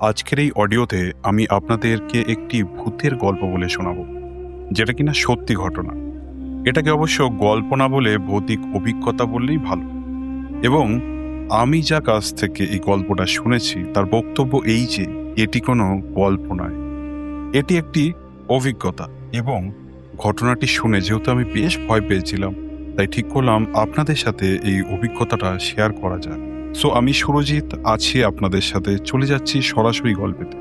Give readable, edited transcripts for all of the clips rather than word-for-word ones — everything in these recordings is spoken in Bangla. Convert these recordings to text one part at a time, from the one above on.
আজকের এই অডিওতে আমি আপনাদেরকে একটি ভূতের গল্প বলে শোনাবো, যেটা কিনা সত্যি ঘটনা। এটাকে অবশ্য গল্প না বলে ভৌতিক অভিজ্ঞতা বললেই ভালো। এবং আমি যার কাছ থেকে এই গল্পটা শুনেছি তার বক্তব্য এই যে এটি কোনো গল্প নয়, এটি একটি অভিজ্ঞতা। এবং ঘটনাটি শুনে যেহেতু আমি বেশ ভয় পেয়েছিলাম, তাই ঠিক করলাম আপনাদের সাথে এই অভিজ্ঞতাটা শেয়ার করা যায়। সো আমি সুরজিৎ আছি আপনাদের সাথে, চলে যাচ্ছি সরাসরি গল্পেতে।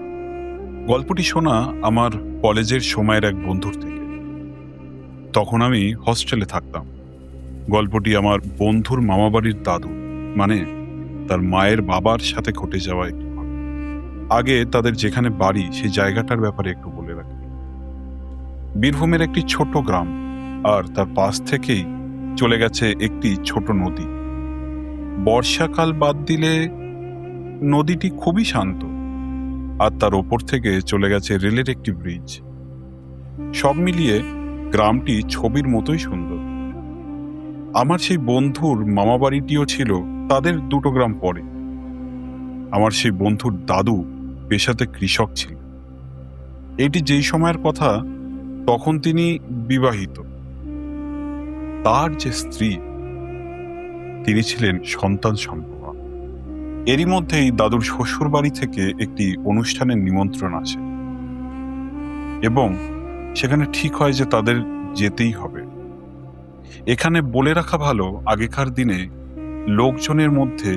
গল্পটি শোনা আমার কলেজের সময়ের এক বন্ধুর থেকে। তখন আমি হস্টেলে থাকতাম। গল্পটি আমার বন্ধুর মামাবাড়ির দাদু, মানে তার মায়ের বাবার সাথে ঘটে যাওয়া একটি ঘটনা। আগে তাদের যেখানে বাড়ি সেই জায়গাটার ব্যাপারে একটু বলে রাখি। বীরভূমের একটি ছোট গ্রাম, আর তার পাশ থেকেই চলে গেছে একটি ছোট নদী। বর্ষাকাল বাদ দিলে নদীটি খুবই শান্ত, আর তার ওপর থেকে চলে গেছে রেলের একটি ব্রিজ। সব মিলিয়ে গ্রামটি ছবির মতোই সুন্দর। আমার সেই বন্ধুর মামাবাড়িটিও ছিল তাদের 2 গ্রাম পরে। আমার সেই বন্ধুর দাদু পেশাতে কৃষক ছিল। এটি যেই সময়ের কথা, তখন তিনি বিবাহিত। তার যে স্ত্রী, তিনি ছিলেন সন্তান সম্ভবা। এরই মধ্যেই দাদুর শ্বশুর বাড়ি থেকে একটি অনুষ্ঠানের নিমন্ত্রণ আসে, এবং সেখানে ঠিক হয় যে তাদের যেতেই হবে। এখানে বলে রাখা ভালো, আগেকার দিনে লোকজনের মধ্যে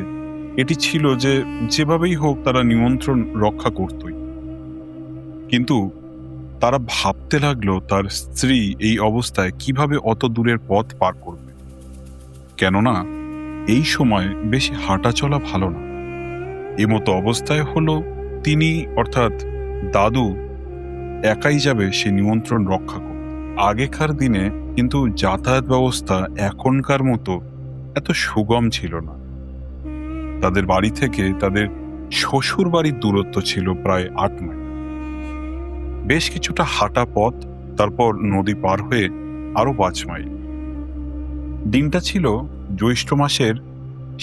এটি ছিল যে যেভাবেই হোক তারা নিমন্ত্রণ রক্ষা করতই। কিন্তু তারা ভাবতে লাগলো তার স্ত্রী এই অবস্থায় কিভাবে অত দূরের পথ পার করবে, কেননা এই সময় বেশি হাঁটা চলা ভালো না। এমতো অবস্থায় হলো তিনি, অর্থাৎ দাদু, একাই যাবে সে নিমন্ত্রণ রক্ষা করতে। আগেকার দিনে কিন্তু যাতায়াত ব্যবস্থা এখনকার মতো এত সুগম ছিল না। তাদের বাড়ি থেকে তাদের শ্বশুর বাড়ির দূরত্ব ছিল প্রায় 8 মাইল। বেশ কিছুটা হাঁটা পথ, তারপর নদী পার হয়ে আরো 5 মাইল। দিনটা ছিল জ্যৈষ্ঠ মাসের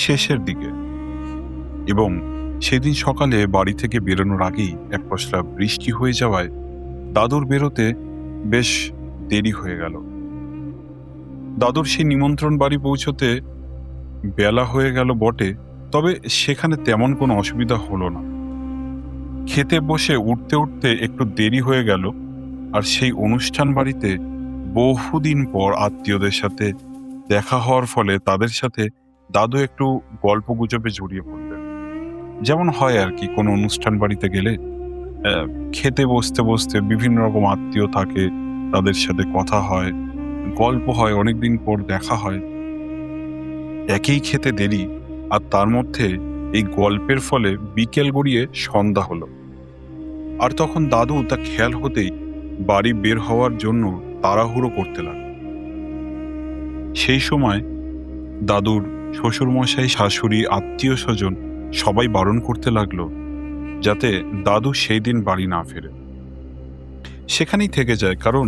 শেষের দিকে, এবং সেদিন সকালে বাড়ি থেকে বেরোনোর আগেই এক পশলা বৃষ্টি হয়ে যাওয়ায় দাদুর বেরোতে বেশ দেরি হয়ে গেল। দাদুর সেই নিমন্ত্রণ বাড়ি পৌঁছতে বেলা হয়ে গেল বটে, তবে সেখানে তেমন কোনো অসুবিধা হলো না। খেতে বসে উঠতে উঠতে একটু দেরি হয়ে গেল, আর সেই অনুষ্ঠান বাড়িতে বহুদিন পর আত্মীয়দের সাথে দেখা হওয়ার ফলে তাদের সাথে দাদু একটু গল্প গুজবে জড়িয়ে পড়লেন। যেমন হয় আর কি, কোনো অনুষ্ঠান বাড়িতে গেলে খেতে বসতে বসতে বিভিন্ন রকম আত্মীয় থাকে, তাদের সাথে কথা হয়, গল্প হয়, অনেকদিন পর দেখা হয়। একেই খেতে দেরি, আর তার মধ্যে এই গল্পের ফলে বিকেল গড়িয়ে সন্ধ্যা হলো। আর তখন দাদু তা খেয়াল হতেই বাড়ি বের হওয়ার জন্য তাড়াহুড়ো করতে লাগল। সেই সময় দাদুর শ্বশুরমশাই, শাশুড়ি, আত্মীয় স্বজন সবাই বারণ করতে লাগলো যাতে দাদু সেই দিন বাড়ি না ফেরে, সেখানেই থেকে যায়, কারণ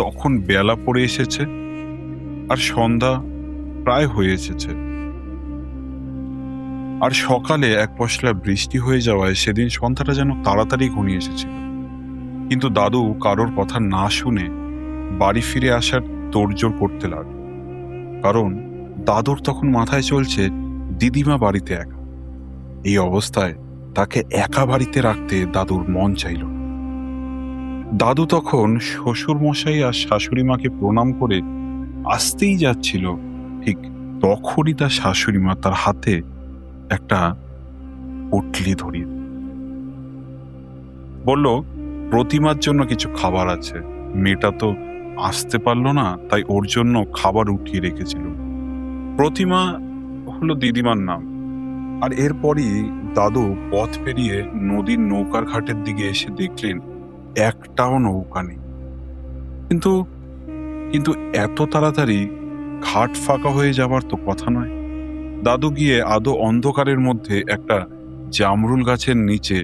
তখন বেলা পড়ে এসেছে আর সন্ধ্যা প্রায় হয়ে এসেছে। আর সকালে এক পশলা বৃষ্টি হয়ে যাওয়ায় সেদিন সন্ধ্যাটা যেন তাড়াতাড়ি ঘনিয়ে এসেছিল। কিন্তু দাদু কারোর কথা না শুনে বাড়ি ফিরে আসার তোড়জোড় করতে লাগলো, কারণ দাদুর তখন মাথায় চলছে দিদিমা বাড়িতে একা। এই অবস্থায় তাকে একা বাড়িতে রাখতে দাদুর মন চাইল না। দাদু তখন শ্বশুর মশাই আর শাশুড়ি মাকে প্রণাম করে আসতেই যাচ্ছিল, ঠিক তখনই তার শাশুড়ি মা তার হাতে একটা পুটলি ধরিয়ে বলল, প্রতিমার জন্য কিছু খাবার আছে। মেয়েটা তো আসতে পারলো না, তাই ওর জন্য খাবার উঠিয়ে রেখেছিল। প্রতিমা হলো দিদিমার নাম। আর এরপরই দাদু পথ পেরিয়ে নদীর নৌকার ঘাটের দিকে এসে দেখলেন একটাও নৌকা নেই। কিন্তু কিন্তু এত তাড়াতাড়ি ঘাট ফাঁকা হয়ে যাবার তো কথা নয়। দাদু গিয়ে আদো অন্ধকারের মধ্যে একটা জামরুল গাছের নিচে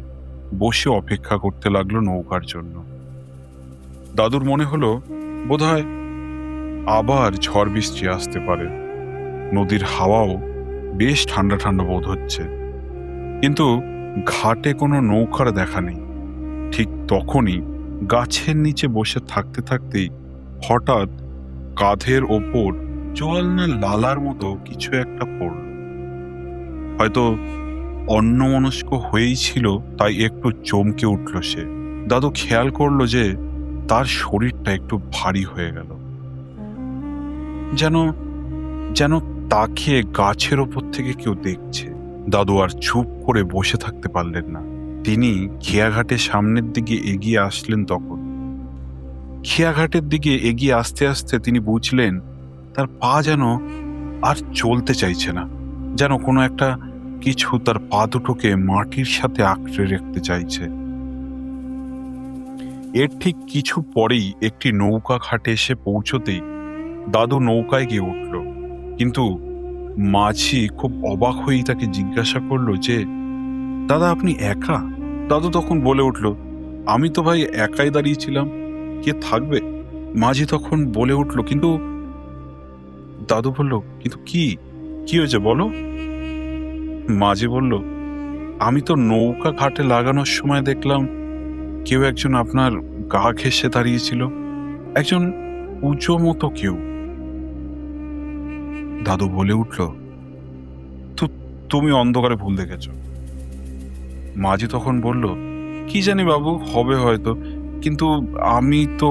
বসে অপেক্ষা করতে লাগলো নৌকার জন্য। দাদুর মনে হলো বোধহয় আবার ঝড় বৃষ্টি আসতে পারে। নদীর হাওয়াও বেশ ঠান্ডা ঠান্ডা বোধ হচ্ছে, কিন্তু ঘাটে কোনো নৌকার দেখা নেই। ঠিক তখনই গাছের নিচে বসে থাকতে থাকতেই হঠাৎ কাঁধের ওপর জল না লালার মতো কিছু একটা পড়ল। হয়তো অন্যমনস্ক হয়েই ছিল, তাই একটু চমকে উঠল সে। দাদু খেয়াল করলো যে তার শরীরটা একটু ভারী হয়ে গেল, যেন যেন তাকে গাছের ওপর থেকে কেউ দেখছে। দাদু আর চুপ করে বসে থাকতে পারলেন না। তিনি খেয়াঘাটের সামনের দিকে এগিয়ে আসলেন। তখন খেয়াঘাটের দিকে এগিয়ে আসতে আসতে তিনি বুঝলেন তার পা যেন আর চলতে চাইছে না, যেন কোনো একটা কিছু তার পা দুটোকে মাটির সাথে আঁকড়ে রাখতে চাইছে। এর ঠিক কিছু পরেই একটি নৌকা ঘাটে এসে পৌঁছতেই দাদু নৌকায় গিয়ে উঠল। কিন্তু মাঝি খুব অবাক হয়েই তাকে জিজ্ঞাসা করলো যে, দাদা আপনি একা? দাদু তখন বলে উঠল, আমি তো ভাই একাই দাঁড়িয়েছিলাম, কে থাকবে? মাঝি তখন বলে উঠল, কিন্তু দাদু বলল, কিন্তু কি কি হয়েছে বলো? মাঝি বলল, আমি তো নৌকা ঘাটে লাগানোর সময় দেখলাম কেউ একজন আপনার গা ঘেঁষে দাঁড়িয়েছিল, একজন উঁচু মতো কেউ। দাদু বলে উঠল, তো তুমি অন্ধকারে ভুল দেখেছ। মাঝি তখন বলল, কি জানি বাবু, হবে হয়তো, কিন্তু আমি তো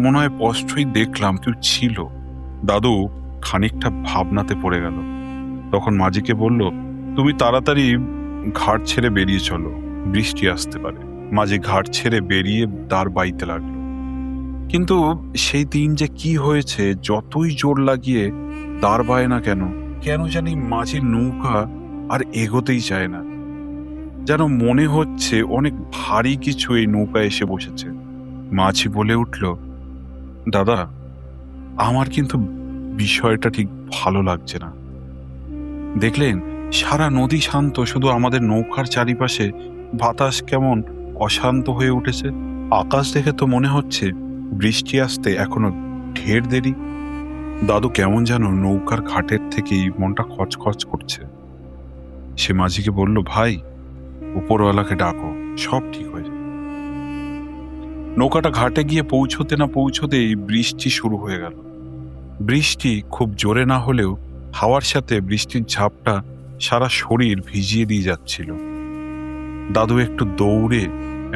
মনে হয় স্পষ্টই দেখলাম কেউ ছিল। দাদু খানিকটা ভাবনাতে পড়ে গেল। তখন মাঝিকে বলল, তুমি তাড়াতাড়ি ঘাট ছেড়ে বেরিয়ে চলো, বৃষ্টি আসতে পারে। মাঝি ঘাট ছেড়ে বেরিয়ে দাঁড় বাইতে লাগলো। কিন্তু সেই দিন যে কি হয়েছে, যতই জোর লাগিয়ে দাঁড় বায় না কেন, কেন জানি মাঝির নৌকা আর এগোতেই চায় না। যেন মনে হচ্ছে অনেক ভারী কিছু এই নৌকায় এসে বসেছে। মাঝি বলে উঠল, দাদা আমার কিন্তু বিষয়টা ঠিক ভালো লাগছে না। দেখলেন সারা নদী শান্ত, শুধু আমাদের নৌকার চারিপাশে বাতাস কেমন অশান্ত হয়ে উঠেছে। আকাশ দেখে তো মনে হচ্ছে বৃষ্টি আসতে এখনো ঢের দেরি। দাদু কেমন যেন নৌকার ঘাটের থেকেই মনটা খচখচ করছে। সে মাঝিকে বলল, ভাই উপরওয়ালাকে ডাকো, সব ঠিক হয়ে যাবে। নৌকাটা ঘাটে গিয়ে পৌঁছতে না পৌঁছতেই বৃষ্টি শুরু হয়ে গেল। বৃষ্টি খুব জোরে না হলেও হাওয়ার সাথে বৃষ্টির ঝাপটা সারা শরীর ভিজিয়ে দিয়ে যাচ্ছিল। দাদু একটু দৌড়ে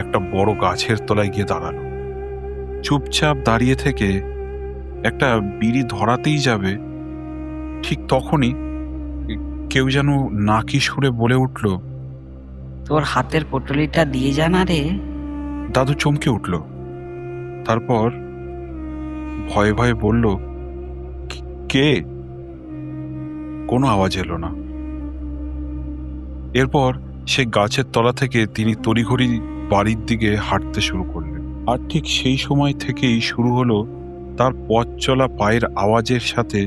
একটা বড় গাছের তলায় গিয়ে দাঁড়ালো। চুপচাপ দাঁড়িয়ে থেকে একটা বিড়ি ধরাতেই যাবে, ঠিক তখনই কেউ যেন নাকি সুরে বলে উঠল, তোর হাতের পটলিটা দিয়ে জানা রে। দাদু চমকে উঠল। তারপর ভয়ে ভয়ে বলল, কে? কোনো আওয়াজ এলো না। এরপর সে গাছের তলা থেকে তিনি তড়িঘড়ি বাড়ির দিকে হাঁটতে শুরু করলেন। আর ঠিক সেই সময় থেকেই শুরু হলো তার পথ চলা পায়ের আওয়াজের সাথে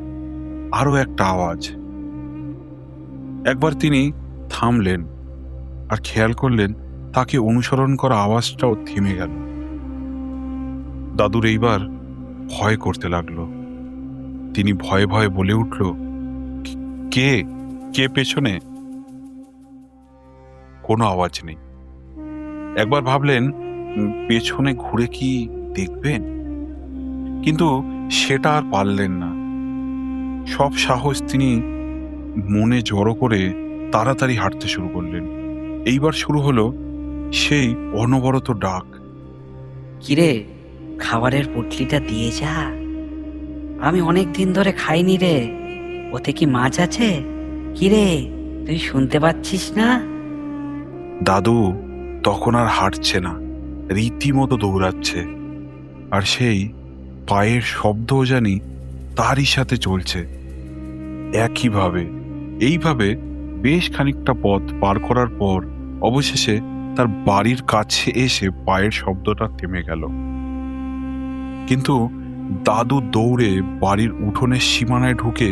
আরো একটা আওয়াজ। একবার তিনি থামলেন আর খেয়াল করলেন তাকে অনুসরণ করা আওয়াজটাও থেমে গেল। দাদুর এইবার ভয় করতে লাগলো। তিনি ভয়ে ভয়ে বলে উঠল, কে কে পেছনে? কোনো আওয়াজ নেই। একবার ভাবলেন পেছনে ঘুরে কি দেখবেন, কিন্তু সেটা আর পারলেন না। সব সাহস তিনি মনে জড়ো করে তাড়াতাড়ি হাঁটতে শুরু করলেন। এইবার শুরু হলো সেই অনবরত ডাক, কিরে, খাবারের পুটলিটা দিয়ে যা, আমি অনেক দিন ধরে খাইনি রে। ওতে কি মাছ আছে? কিরে, তুই শুনতে পাচ্ছিস না? দাদু তখন আর হাঁটছে না, রীতিমতো দৌড়াচ্ছে। আর সেই পায়ের শব্দও জানি তারই সাথে চলছে একইভাবে। এইভাবে বেশ খানিকটা পথ পার করার পর অবশেষে তার বাড়ির কাছে এসে পায়ের শব্দটা থেমে গেল। কিন্তু দাদু দৌড়ে বাড়ির উঠোনের সীমানায় ঢুকে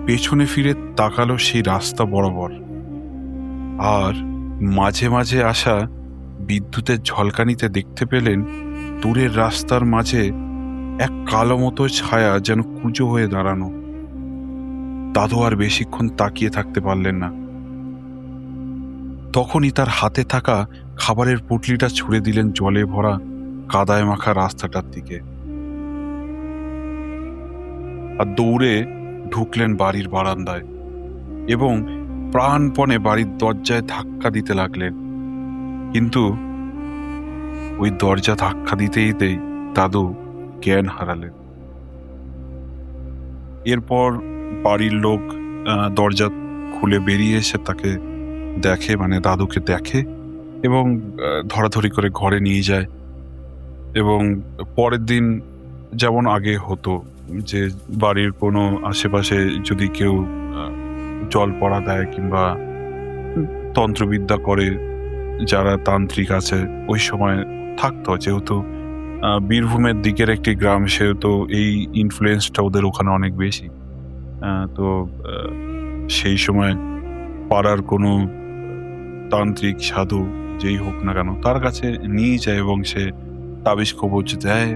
পেছনে ফিরে তাকালো সেই রাস্তা বরাবর। আর মাঝে মাঝে আসা বিদ্যুতের ঝলকানিতে দেখতে পেলেন দূরের রাস্তার মাঝে এক কালো মতো ছায়া যেন কুঁজো হয়ে দাঁড়ানো। দাদু আর বেশিক্ষণ তাকিয়ে থাকতে পারলেন না। তখনই তার হাতে থাকা খাবারের পুঁটলিটা ছুঁড়ে দিলেন জলে ভরা কাদায় মাখা রাস্তাটার দিকে আর দৌড়ে ঢুকলেন বাড়ির বারান্দায় এবং প্রাণপণে বাড়ির দরজায় ধাক্কা দিতে লাগলেন। কিন্তু ওই দরজা ধাক্কা দিতে দিতেই দাদু জ্ঞান হারালেন। এরপর বাড়ির লোক দরজা খুলে বেরিয়ে এসে তাকে দেখে, মানে দাদুকে দেখে এবং ধরাধরি করে ঘরে নিয়ে যায়। এবং পরের দিন যেমন আগে হতো যে বাড়ির কোনো আশেপাশে যদি কেউ জল পড়া দেয় কিংবা তন্ত্রবিদ্যা করে, যারা তান্ত্রিক আছে ওই সময় থাকতো, যেহেতু বীরভূমের দিকের একটি গ্রাম, সেহেতু এই ইনফ্লুয়েন্সটা ওদের ওখানে অনেক বেশি। তো সেই সময় পাড়ার কোনো তান্ত্রিক সাধু যেই হোক না কেন তার কাছে নিয়ে যায় এবং সে তাবিজ কবজ দেয়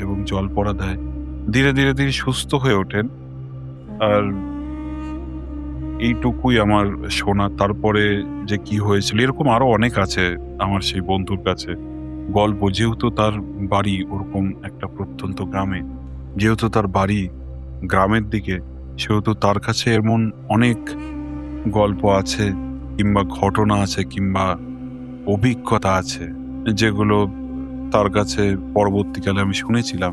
এবং জল পড়া দেয়। ধীরে ধীরে ধীরে সুস্থ হয়ে ওঠেন। আর এইটুকুই আমার শোনা। তারপরে যে কি হয়েছিল এরকম আরো অনেক আছে আমার সেই বন্ধুর কাছে গল্প। যেহেতু তার বাড়ি ওরকম একটা প্রত্যন্ত গ্রামে, যেহেতু তার বাড়ি গ্রামের দিকে, সেহেতু তার কাছে এমন অনেক গল্প আছে কিংবা ঘটনা আছে কিংবা অভিজ্ঞতা আছে যেগুলো তার কাছে পরবর্তীকালে আমি শুনেছিলাম।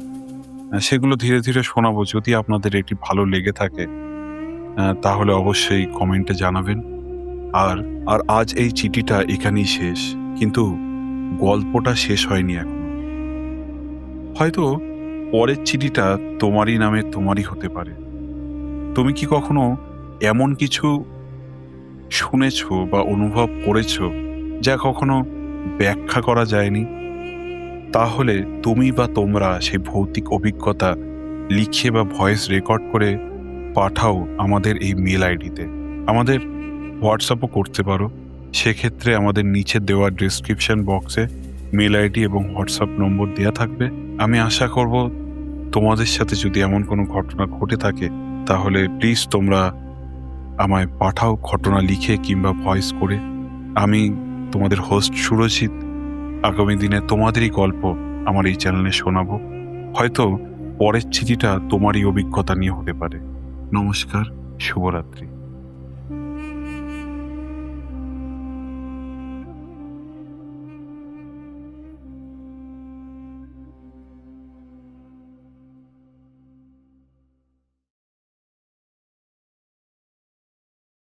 সেগুলো ধীরে ধীরে শোনাবো। যদি আপনাদের এটি ভালো লেগে থাকে তাহলে অবশ্যই কমেন্টে জানাবেন। আর আর আজ এই চিঠিটা এখানেই শেষ, কিন্তু গল্পটা শেষ হয়নি এখনো। হয়তো পরের চিঠিটা তোমারই নামে তোমারই হতে পারে। তুমি কি কখনো এমন কিছু শুনেছো বা অনুভব করেছো যা কখনো ব্যাখ্যা করা যায়নি? তাহলে তুমি বা তোমরা সেই ভৌতিক অভিজ্ঞতা লিখে বা ভয়েস রেকর্ড করে পাঠাও আমাদের এই মেল আইডিতে। আমাদের হোয়াটসঅ্যাপও করতে পারো। সেক্ষেত্রে আমাদের নিচে দেওয়া ডেসক্রিপশন বক্সে মেল আইডি এবং হোয়াটসঅ্যাপ নম্বর দেওয়া থাকবে। আমি আশা করব তোমাদের সাথে যদি এমন কোনো ঘটনা ঘটে থাকে তাহলে প্লিজ তোমরা আমায় পাঠাও, ঘটনা লিখে কিংবা ভয়েস করে। আমি তোমাদের হোস্ট সুরজিৎ আগামী দিনে তোমাদেরই গল্প আমার এই চ্যানেলে শোনাবো। হয়তো পরের চিঠিটা তোমারই অভিজ্ঞতা নিয়ে হতে পারে। নমস্কার, শুভরাত্রি।